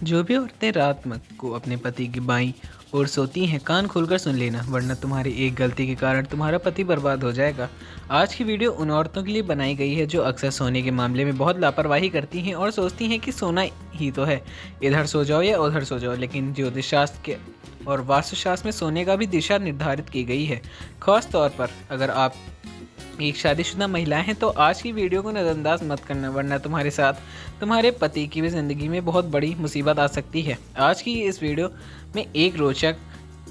जो भी औरतें रात में को अपने पति की बाईं ओर सोती हैं, कान खोलकर सुन लेना, वरना तुम्हारी एक गलती के कारण तुम्हारा पति बर्बाद हो जाएगा। आज की वीडियो उन औरतों के लिए बनाई गई है जो अक्सर सोने के मामले में बहुत लापरवाही करती हैं और सोचती हैं कि सोना ही तो है, इधर सो जाओ या उधर सो जाओ। लेकिन ज्योतिष शास्त्र के और वास्तुशास्त्र में सोने का भी दिशा निर्धारित की गई है। खास तौर पर अगर आप एक शादीशुदा महिलाएं हैं तो आज की वीडियो को नज़रअंदाज मत करना, वरना तुम्हारे साथ तुम्हारे पति की भी ज़िंदगी में बहुत बड़ी मुसीबत आ सकती है। आज की इस वीडियो में एक रोचक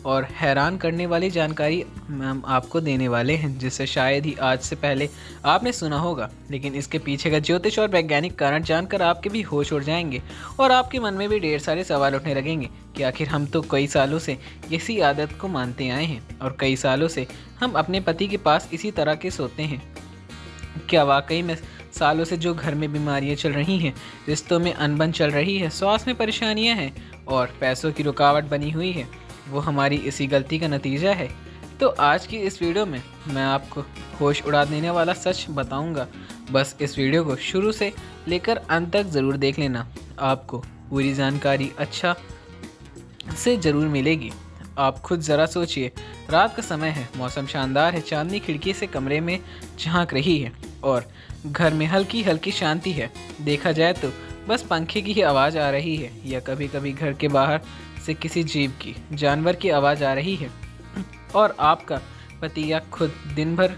और हैरान करने वाली जानकारी हम आपको देने वाले हैं, जिससे शायद ही आज से पहले आपने सुना होगा। लेकिन इसके पीछे का ज्योतिष और वैज्ञानिक कारण जानकर आपके भी होश उड़ जाएंगे और आपके मन में भी ढेर सारे सवाल उठने लगेंगे कि आखिर हम तो कई सालों से इसी आदत को मानते आए हैं और कई सालों से हम अपने पति के पास इसी तरह के सोते हैं। क्या वाकई में सालों से जो घर में बीमारियां चल रही हैं, रिश्तों में अनबन चल रही है, स्वास्थ्य में परेशानियां हैं और पैसों की रुकावट बनी हुई है, वो हमारी इसी गलती का नतीजा है? तो आज की इस वीडियो में मैं आपको होश उड़ा देने वाला सच बताऊंगा। बस इस वीडियो को शुरू से लेकर अंत तक ज़रूर देख लेना, आपको पूरी जानकारी अच्छा से ज़रूर मिलेगी। आप खुद ज़रा सोचिए, रात का समय है, मौसम शानदार है, चांदनी खिड़की से कमरे में झांक रही है और घर में हल्की हल्की शांति है। देखा जाए तो बस पंखे की ही आवाज़ आ रही है या कभी कभी घर के बाहर से किसी जीव की, जानवर की आवाज़ आ रही है और आपका पति या खुद दिन भर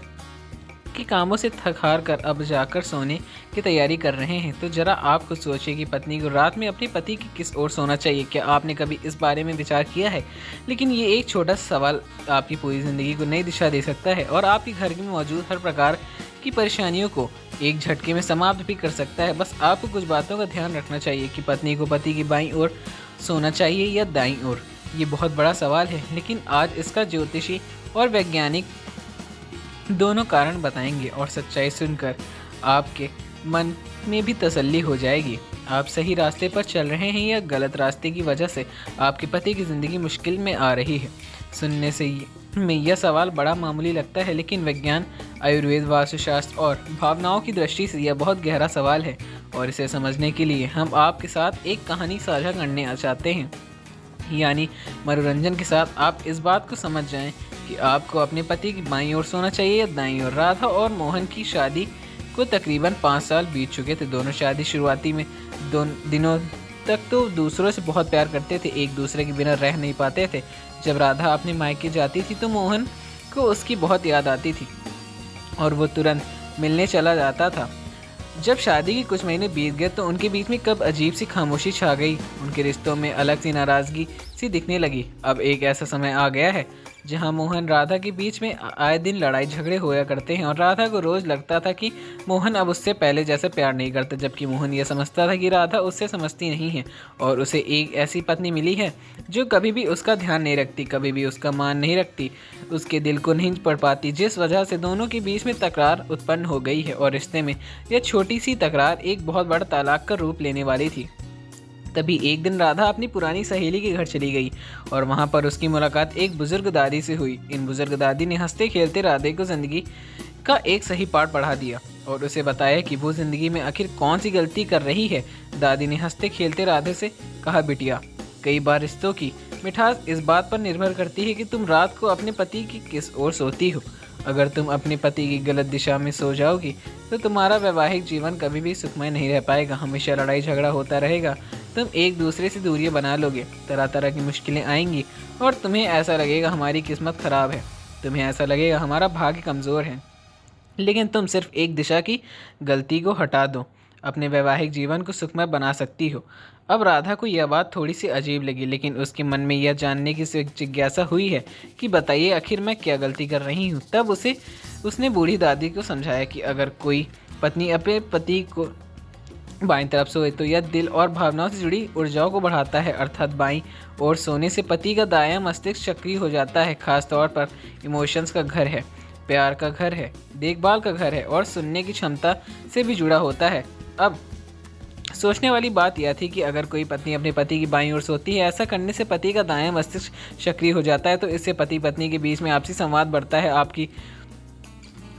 के कामों से थक हार कर अब जाकर सोने की तैयारी कर रहे हैं। तो ज़रा आप खुद सोचिए कि पत्नी को रात में अपने पति की किस ओर सोना चाहिए। क्या आपने कभी इस बारे में विचार किया है? लेकिन ये एक छोटा सा सवाल आपकी पूरी ज़िंदगी को नई दिशा दे सकता है और आपके घर में मौजूद हर प्रकार की परेशानियों को एक झटके में समाप्त भी कर सकता है। बस आपको कुछ बातों का ध्यान रखना चाहिए कि पत्नी को पति की बाईं ओर सोना चाहिए या दाईं ओर। ये बहुत बड़ा सवाल है, लेकिन आज इसका ज्योतिषी और वैज्ञानिक दोनों कारण बताएंगे और सच्चाई सुनकर आपके मन में भी तसल्ली हो जाएगी। आप सही रास्ते पर चल रहे हैं या गलत रास्ते की वजह से आपके पति की ज़िंदगी मुश्किल में आ रही है। सुनने से में यह सवाल बड़ा मामूली लगता है, लेकिन विज्ञान, आयुर्वेद, वास्तुशास्त्र और भावनाओं की दृष्टि से यह बहुत गहरा सवाल है और इसे समझने के लिए हम आपके साथ एक कहानी साझा करने चाहते हैं। यानी मनोरंजन के साथ आप इस बात को समझ जाएं कि आपको अपने पति की बाईं ओर सोना चाहिए या दाईं ओर। राधा और मोहन की शादी को तकरीबन 5 साल बीत चुके थे। दोनों शादी शुरुआती में दिनों तक तो दूसरों से बहुत प्यार करते थे, एक दूसरे के बिना रह नहीं पाते थे। जब राधा अपने मायके जाती थी तो मोहन को उसकी बहुत याद आती थी और वो तुरंत मिलने चला जाता था। जब शादी के कुछ महीने बीत गए तो उनके बीच में कब अजीब सी खामोशी छा गई। उनके रिश्तों में अलग सी नाराज़गी सी दिखने लगी। अब एक ऐसा समय आ गया है जहां मोहन राधा के बीच में आए दिन लड़ाई झगड़े होया करते हैं और राधा को रोज़ लगता था कि मोहन अब उससे पहले जैसे प्यार नहीं करता, जबकि मोहन यह समझता था कि राधा उससे समझती नहीं है और उसे एक ऐसी पत्नी मिली है जो कभी भी उसका ध्यान नहीं रखती, कभी भी उसका मान नहीं रखती, उसके दिल को नहीं पढ़ पाती। जिस वजह से दोनों के बीच में तकरार उत्पन्न हो गई है और रिश्ते में यह छोटी सी तकरार एक बहुत बड़ा तलाक का रूप लेने वाली थी। तभी एक दिन राधा अपनी पुरानी सहेली के घर चली गई और वहां पर उसकी मुलाकात एक बुजुर्ग दादी से हुई। इन बुजुर्ग दादी ने हंसते खेलते राधे को जिंदगी का एक सही पाठ पढ़ा दिया और उसे बताया कि वो जिंदगी में आखिर कौन सी गलती कर रही है। दादी ने हंसते खेलते राधे से कहा, बिटिया, कई बार रिश्तों की मिठास इस बात पर निर्भर करती है कि तुम रात को अपने पति की किस ओर सोती हो। अगर तुम अपने पति की गलत दिशा में सो जाओगी तो तुम्हारा वैवाहिक जीवन कभी भी सुखमय नहीं रह पाएगा, हमेशा लड़ाई झगड़ा होता रहेगा। तुम एक दूसरे से दूरियां बना लोगे, तरह तरह की मुश्किलें आएंगी और तुम्हें ऐसा लगेगा हमारी किस्मत ख़राब है, तुम्हें ऐसा लगेगा हमारा भाग्य कमज़ोर है। लेकिन तुम सिर्फ एक दिशा की गलती को हटा दो, अपने वैवाहिक जीवन को सुखमय बना सकती हो। अब राधा को यह बात थोड़ी सी अजीब लगी, लेकिन उसके मन में यह जानने की जिज्ञासा हुई है कि बताइए आखिर मैं क्या गलती कर रही हूँ। तब उसने बूढ़ी दादी को समझाया कि अगर कोई पत्नी अपने पति को बाईं तरफ सोए तो यह दिल और भावनाओं से जुड़ी ऊर्जाओं को बढ़ाता है, अर्थात बाईं ओर सोने से पति का दायां मस्तिष्क सक्रिय हो जाता है। खास तौर पर इमोशंस का घर है, प्यार का घर है, देखभाल का घर है और सुनने की क्षमता से भी जुड़ा होता है। अब सोचने वाली बात यह थी कि अगर कोई पत्नी अपने पति की बाईं ओर सोती है, ऐसा करने से पति का दायां मस्तिष्क सक्रिय हो जाता है, तो इससे पति पत्नी के बीच में आपसी संवाद बढ़ता है, आपकी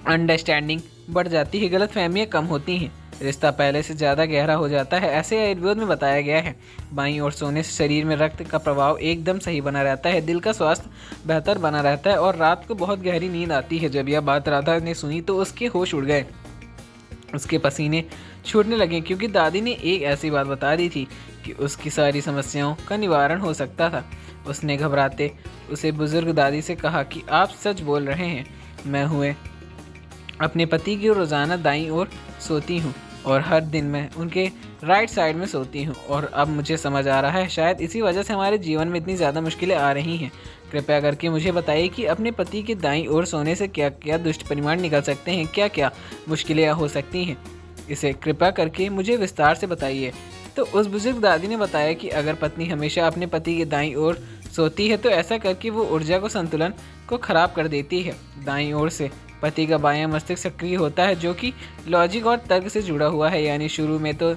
अंडरस्टैंडिंग बढ़ जाती है, गलतफहमियां कम होती हैं। रिश्ता पहले से ज़्यादा गहरा हो जाता है, ऐसे आयुर्वेद में बताया गया है। बाईं ओर सोने से शरीर में रक्त का प्रभाव एकदम सही बना रहता है, दिल का स्वास्थ्य बेहतर बना रहता है और रात को बहुत गहरी नींद आती है। जब यह बात राधा ने सुनी तो उसके होश उड़ गए, उसके पसीने छूटने लगे, क्योंकि दादी ने एक ऐसी बात बता दी थी कि उसकी सारी समस्याओं का निवारण हो सकता था। उसने घबराते उसे बुजुर्ग दादी से कहा कि आप सच बोल रहे हैं, मैं हुए अपने पति की रोज़ाना दाईं ओर सोती हूँ और हर दिन मैं उनके राइट साइड में सोती हूँ, और अब मुझे समझ आ रहा है शायद इसी वजह से हमारे जीवन में इतनी ज़्यादा मुश्किलें आ रही हैं। कृपया करके मुझे बताइए कि अपने पति के दाईं ओर सोने से क्या क्या दुष्ट परिणाम निकल सकते हैं, क्या क्या मुश्किलें हो सकती हैं, इसे कृपया करके मुझे विस्तार से बताइए। तो उस बुजुर्ग दादी ने बताया कि अगर पत्नी हमेशा अपने पति के दाईं ओर सोती है तो ऐसा करके वो ऊर्जा को संतुलन को खराब कर देती है। दाईं ओर से पति का बायां मस्तिष्क सक्रिय होता है, जो कि लॉजिक और तर्क से जुड़ा हुआ है। यानी शुरू में तो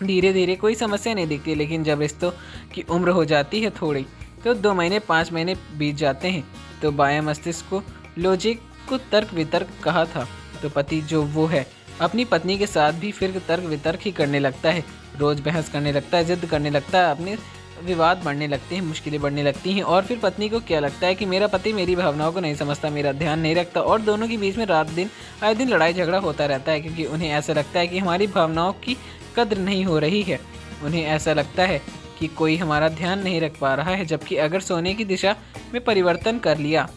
धीरे धीरे कोई समस्या नहीं दिखती, लेकिन जब रिश्तों की उम्र हो जाती है थोड़ी, तो 2 महीने 5 महीने बीत जाते हैं, तो बायां मस्तिष्क को लॉजिक को तर्क वितर्क कहा था। तो पति जो वो है अपनी पत्नी के साथ भी फिर तर्क वितर्क ही करने लगता है, रोज़ बहस करने लगता है, जिद करने लगता है, अपने विवाद बढ़ने लगते हैं, मुश्किलें बढ़ने लगती हैं। और फिर पत्नी को क्या लगता है कि मेरा पति मेरी भावनाओं को नहीं समझता, मेरा ध्यान नहीं रखता, और दोनों के बीच में रात दिन आए दिन लड़ाई झगड़ा होता रहता है, क्योंकि उन्हें ऐसा लगता है कि हमारी भावनाओं की कद्र नहीं हो रही है। उन्हें ऐसा लगता है कि कोई हमारा ध्यान नहीं रख पा रहा है, जबकि अगर सोने की दिशा में परिवर्तन कर लिया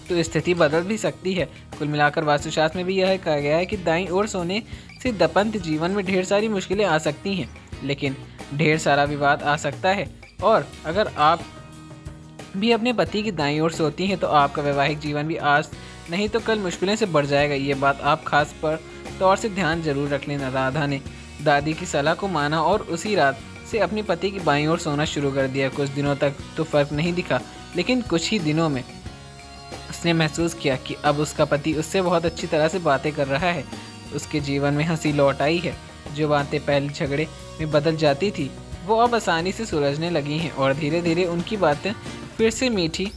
तो स्थिति बदल भी सकती है। कुल मिलाकर वास्तुशास्त्र में भी यह कहा गया है कि दाईं ओर सोने से दंपत्ति जीवन में ढेर सारी मुश्किलें आ सकती हैं, लेकिन ढेर सारा विवाद आ सकता है। और अगर आप भी अपने पति की दाईं ओर सोती हैं तो आपका वैवाहिक जीवन भी आज नहीं तो कल मुश्किलें से बढ़ जाएगा। ये बात आप खास पर तौर से ध्यान जरूर रख लेना। राधा ने दादी की सलाह को माना और उसी रात से अपने पति की बाईं ओर सोना शुरू कर दिया। कुछ दिनों तक तो फर्क नहीं दिखा, लेकिन कुछ ही दिनों में उसने महसूस किया कि अब उसका पति उससे बहुत अच्छी तरह से बातें कर रहा है। उसके जीवन में हंसी लौट आई है। जो बातें पहले झगड़े में बदल जाती थी वो अब आसानी से सुलझने लगी हैं, और धीरे धीरे उनकी बातें फिर से मीठी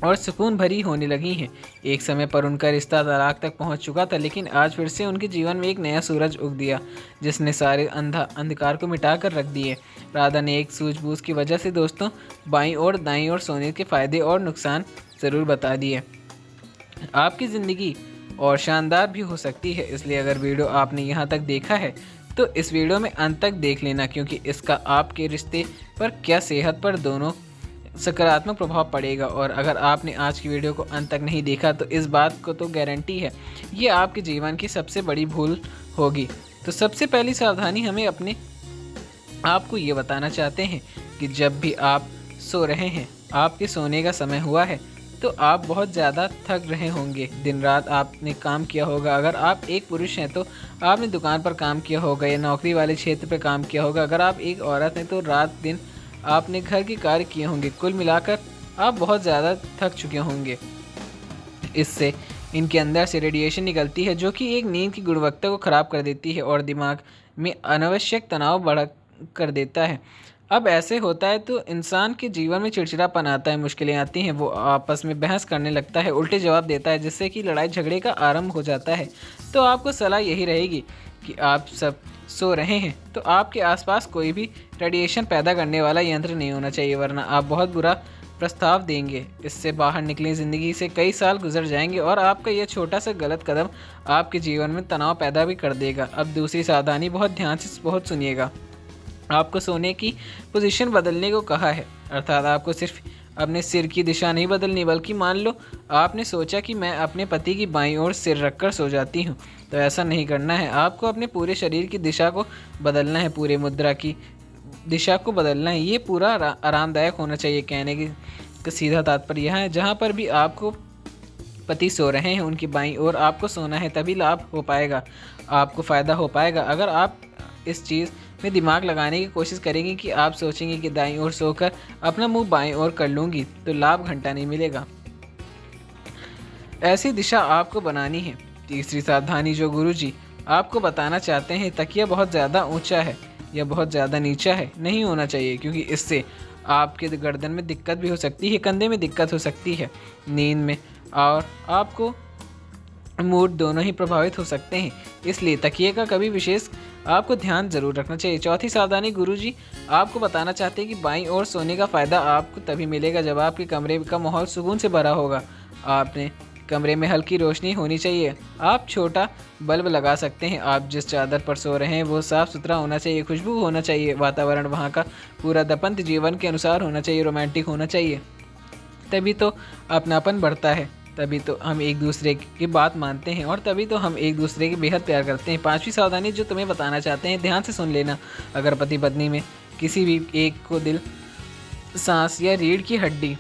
और सुकून भरी होने लगी हैं। एक समय पर उनका रिश्ता तलाक तक पहुंच चुका था, लेकिन आज फिर से उनके जीवन में एक नया सूरज उग दिया, जिसने सारे अंधकार को मिटा कर रख दिए। राधा ने एक सूझबूझ की वजह से दोस्तों बाईं और दाईं ओर सोने के फ़ायदे और नुकसान ज़रूर बता दिए। आपकी ज़िंदगी और शानदार भी हो सकती है, इसलिए अगर वीडियो आपने यहाँ तक देखा है तो इस वीडियो में अंत तक देख लेना, क्योंकि इसका आपके रिश्ते पर क्या सेहत पर दोनों सकारात्मक प्रभाव पड़ेगा। और अगर आपने आज की वीडियो को अंत तक नहीं देखा तो इस बात को तो गारंटी है ये आपके जीवन की सबसे बड़ी भूल होगी। तो सबसे पहली सावधानी हमें अपने आप को ये बताना चाहते हैं कि जब भी आप सो रहे हैं, आपके सोने का समय हुआ है, तो आप बहुत ज़्यादा थक रहे होंगे। दिन रात आपने काम किया होगा। अगर आप एक पुरुष हैं तो आपने दुकान पर काम किया होगा या नौकरी वाले क्षेत्र पर काम किया होगा। अगर आप एक औरत हैं तो रात दिन आपने घर के कार्य किए होंगे। कुल मिलाकर आप बहुत ज़्यादा थक चुके होंगे। इससे इनके अंदर से रेडिएशन निकलती है, जो कि एक नींद की गुणवत्ता को ख़राब कर देती है और दिमाग में अनावश्यक तनाव बढ़ा कर देता है। अब ऐसे होता है तो इंसान के जीवन में चिड़चिड़ापन आता है, मुश्किलें आती हैं, वो आपस में बहस करने लगता है, उल्टे जवाब देता है, जिससे कि लड़ाई झगड़े का आरंभ हो जाता है। तो आपको सलाह यही रहेगी कि आप सब सो रहे हैं तो आपके आसपास कोई भी रेडिएशन पैदा करने वाला यंत्र नहीं होना चाहिए, वरना आप बहुत बुरा प्रस्ताव देंगे। इससे बाहर निकलें, ज़िंदगी से कई साल गुजर जाएंगे और आपका यह छोटा सा गलत कदम आपके जीवन में तनाव पैदा भी कर देगा। अब दूसरी सावधानी बहुत ध्यान से बहुत सुनिएगा। आपको सोने की पोजीशन बदलने को कहा है, अर्थात आपको सिर्फ अपने सिर की दिशा नहीं बदलनी, बल्कि मान लो आपने सोचा कि मैं अपने पति की बाईं ओर सिर रखकर सो जाती हूँ, तो ऐसा नहीं करना है। आपको अपने पूरे शरीर की दिशा को बदलना है, पूरे मुद्रा की दिशा को बदलना है। ये पूरा आरामदायक होना चाहिए। कहने की सीधा तात्पर्य यह है, जहाँ पर भी आपको पति सो रहे हैं उनकी बाईं ओर आपको सोना है, तभी लाभ हो पाएगा, आपको फ़ायदा हो पाएगा। अगर आप इस चीज़ में दिमाग लगाने की कोशिश करेंगे कि आप सोचेंगे कि दाईं ओर सोकर अपना मुंह बाईं ओर कर लूँगी, तो लाभ घंटा नहीं मिलेगा। ऐसी दिशा आपको बनानी है। तीसरी सावधानी जो गुरुजी आपको बताना चाहते हैं, तकिया बहुत ज़्यादा ऊंचा है या बहुत ज़्यादा नीचा है नहीं होना चाहिए, क्योंकि इससे आपके गर्दन में दिक्कत भी हो सकती है, कंधे में दिक्कत हो सकती है, नींद में, और आपको मूड दोनों ही प्रभावित हो सकते हैं, इसलिए तकिए का कभी विशेष आपको ध्यान जरूर रखना चाहिए। चौथी सावधानी, गुरुजी आपको बताना चाहते हैं कि बाईं ओर सोने का फ़ायदा आपको तभी मिलेगा जब आपके कमरे का माहौल सुकून से भरा होगा। आपने कमरे में हल्की रोशनी होनी चाहिए। आप छोटा बल्ब लगा सकते हैं। आप जिस चादर पर सो रहे हैं वो साफ़ सुथरा होना चाहिए, खुशबू होना चाहिए, वातावरण वहाँ का पूरा दपंत जीवन के अनुसार होना चाहिए, रोमांटिक होना चाहिए। तभी तो अपनापन बढ़ता है, तभी तो हम एक दूसरे की बात मानते हैं और तभी तो हम एक दूसरे के बेहद प्यार करते हैं। पांचवी सावधानी जो तुम्हें बताना चाहते हैं, ध्यान से सुन लेना। अगर पति पत्नी में किसी भी एक को दिल, सांस या रीढ़ की हड्डी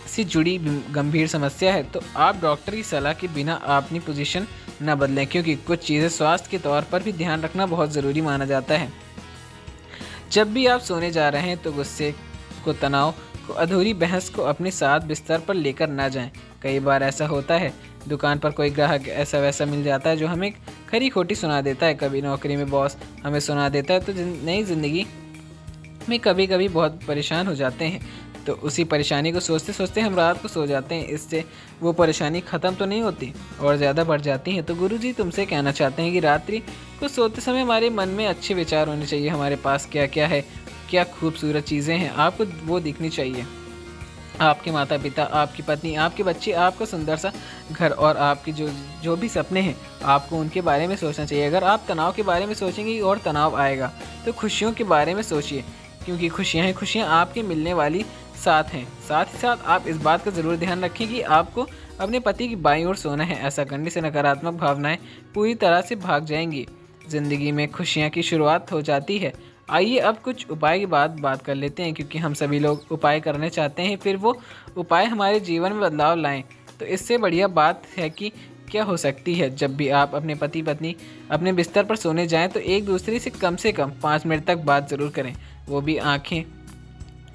से जुड़ी गंभीर समस्या है तो आप डॉक्टर की सलाह के बिना अपनी पोजीशन न बदलें, क्योंकि कुछ चीज़ें स्वास्थ्य के तौर पर भी ध्यान रखना बहुत ज़रूरी माना जाता है। जब भी आप सोने जा रहे हैं तो गुस्से को, तनाव को, अधूरी बहस को अपने साथ बिस्तर पर लेकर ना जाएं। कई बार ऐसा होता है, दुकान पर कोई ग्राहक ऐसा वैसा मिल जाता है जो हमें खरी खोटी सुना देता है। कभी नौकरी में बॉस हमें सुना देता है तो नई ज़िंदगी में कभी कभी बहुत परेशान हो जाते हैं। तो उसी परेशानी को सोचते सोचते हम रात को सो जाते हैं। इससे वो परेशानी ख़त्म तो नहीं होती और ज़्यादा बढ़ जाती है। तो गुरुजी तुमसे कहना चाहते हैं कि रात्रि को सोते समय हमारे मन में अच्छे विचार होने चाहिए। हमारे पास क्या क्या है, क्या खूबसूरत चीज़ें हैं, आपको वो दिखनी चाहिए। आपके माता पिता, आपकी पत्नी, आपके बच्चे, आपका सुंदर सा घर और आपके जो भी सपने हैं, आपको उनके बारे में सोचना चाहिए। अगर आप तनाव के बारे में सोचेंगे और तनाव आएगा तो खुशियों के बारे में सोचिए, क्योंकि खुशियाँ हैं, खुशियाँ आपके मिलने वाली साथ हैं। साथ ही साथ आप इस बात का ज़रूर ध्यान रखें कि आपको अपने पति की बाईं ओर सोना है। ऐसा करने से नकारात्मक भावनाएं पूरी तरह से भाग जाएंगी, ज़िंदगी में खुशियाँ की शुरुआत हो जाती है। आइए अब कुछ उपाय की बात कर लेते हैं, क्योंकि हम सभी लोग उपाय करने चाहते हैं, फिर वो उपाय हमारे जीवन में बदलाव लाएं। तो इससे बढ़िया बात है कि क्या हो सकती है। जब भी आप अपने पति पत्नी अपने बिस्तर पर सोने जाएं तो एक दूसरे से कम 5 मिनट तक बात ज़रूर करें, वो भी आँखें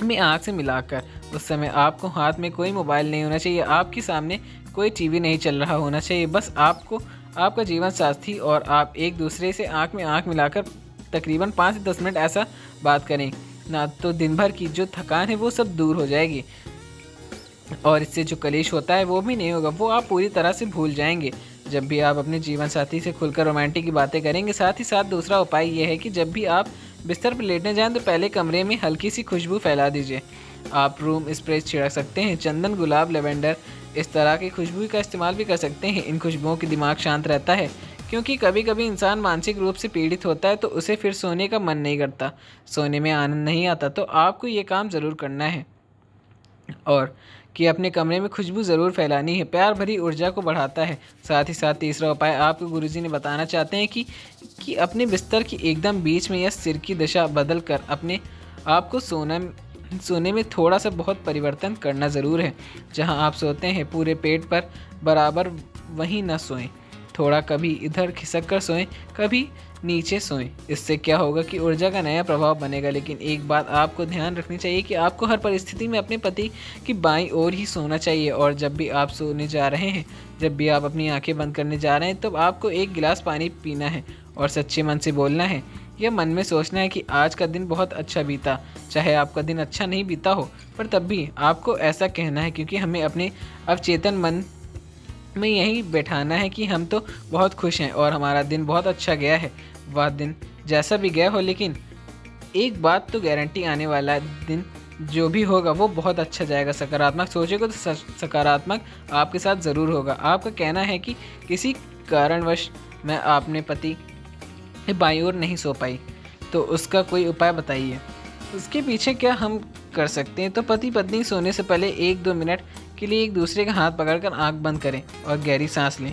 में आँख से मिलाकर। उस समय आपको हाथ में कोई मोबाइल नहीं होना चाहिए, आपके सामने कोई टीवी नहीं चल रहा होना चाहिए। बस आपको, आपका जीवन साथी और आप एक दूसरे से आँख में आँख मिलाकर तकरीबन 5 से 10 मिनट ऐसा बात करें ना, तो दिन भर की जो थकान है वो सब दूर हो जाएगी और इससे जो कलेश होता है वो भी नहीं होगा, वो आप पूरी तरह से भूल जाएंगे जब भी आप अपने जीवन साथी से खुलकर रोमांटिक की बातें करेंगे। साथ ही साथ दूसरा उपाय ये है कि जब भी आप बिस्तर पर लेटने जाएं तो पहले कमरे में हल्की सी खुशबू फैला दीजिए। आप रूम स्प्रे छिड़क सकते हैं, चंदन, गुलाब, लेवेंडर, इस तरह की खुशबू का इस्तेमाल भी कर सकते हैं। इन खुशबुओं की दिमाग शांत रहता है, क्योंकि कभी कभी इंसान मानसिक रूप से पीड़ित होता है तो उसे फिर सोने का मन नहीं करता, सोने में आनंद नहीं आता। तो आपको ये काम ज़रूर करना है और कि अपने कमरे में खुशबू ज़रूर फैलानी है, प्यार भरी ऊर्जा को बढ़ाता है। साथ ही साथ तीसरा उपाय आपको गुरुजी ने बताना चाहते हैं कि अपने बिस्तर की एकदम बीच में या सिर की दिशा बदल कर अपने आप को सोने में थोड़ा सा बहुत परिवर्तन करना ज़रूर है। जहां आप सोते हैं पूरे पेट पर बराबर वहीं न सोएं, थोड़ा कभी इधर खिसक कर सोएं, कभी नीचे सोएं। इससे क्या होगा कि ऊर्जा का नया प्रभाव बनेगा। लेकिन एक बात आपको ध्यान रखनी चाहिए कि आपको हर परिस्थिति में अपने पति की बाईं ओर ही सोना चाहिए। और जब भी आप सोने जा रहे हैं, जब भी आप अपनी आंखें बंद करने जा रहे हैं, तब आपको 1 गिलास पानी पीना है और सच्चे मन से बोलना है या मन में सोचना है कि आज का दिन बहुत अच्छा बीता। चाहे आपका दिन अच्छा नहीं बीता हो, पर तब भी आपको ऐसा कहना है, क्योंकि हमें अपने अवचेतन मन में यही बैठाना है कि हम तो बहुत खुश हैं और हमारा दिन बहुत अच्छा गया है। वह दिन जैसा भी गया हो, लेकिन एक बात तो गारंटी, आने वाला दिन जो भी होगा वो बहुत अच्छा जाएगा। सकारात्मक सोचेगा तो सकारात्मक आपके साथ ज़रूर होगा। आपका कहना है कि किसी कारणवश मैं अपने पति के बाईं ओर नहीं सो पाई, तो उसका कोई उपाय बताइए। उसके पीछे क्या हम कर सकते हैं? तो पति पत्नी सोने से पहले 1-2 मिनट के लिए एक दूसरे का हाथ पकड़कर आंख बंद करें और गहरी सांस लें।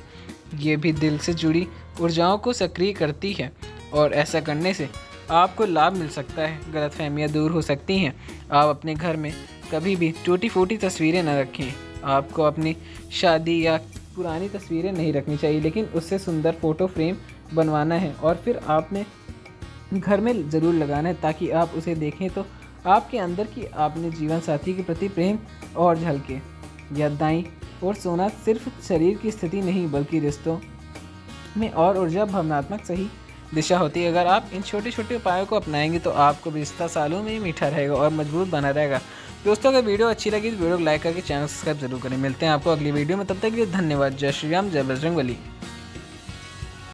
ये भी दिल से जुड़ी ऊर्जाओं को सक्रिय करती है और ऐसा करने से आपको लाभ मिल सकता है, गलतफहमियां दूर हो सकती हैं। आप अपने घर में कभी भी टूटी फूटी तस्वीरें न रखें। आपको अपनी शादी या पुरानी तस्वीरें नहीं रखनी चाहिए, लेकिन उससे सुंदर फ़ोटो फ्रेम बनवाना है और फिर आपने घर में ज़रूर लगाना है, ताकि आप उसे देखें तो आपके अंदर की आपने जीवन साथी के प्रति प्रेम और झलके। या दाईं और सोना सिर्फ शरीर की स्थिति नहीं, बल्कि रिश्तों में और ऊर्जा, भावनात्मक सही दिशा होती है। अगर आप इन छोटे छोटे उपायों को अपनाएंगे तो आपको भी रिश्ता सालों में ही मीठा रहेगा और मजबूत बना रहेगा। दोस्तों, अगर वीडियो अच्छी लगी तो वीडियो को लाइक करके चैनल सब्सक्राइब जरूर करें। मिलते हैं आपको अगली वीडियो में, तब तक के लिए धन्यवाद। जय श्री राम, जय बजरंग बली।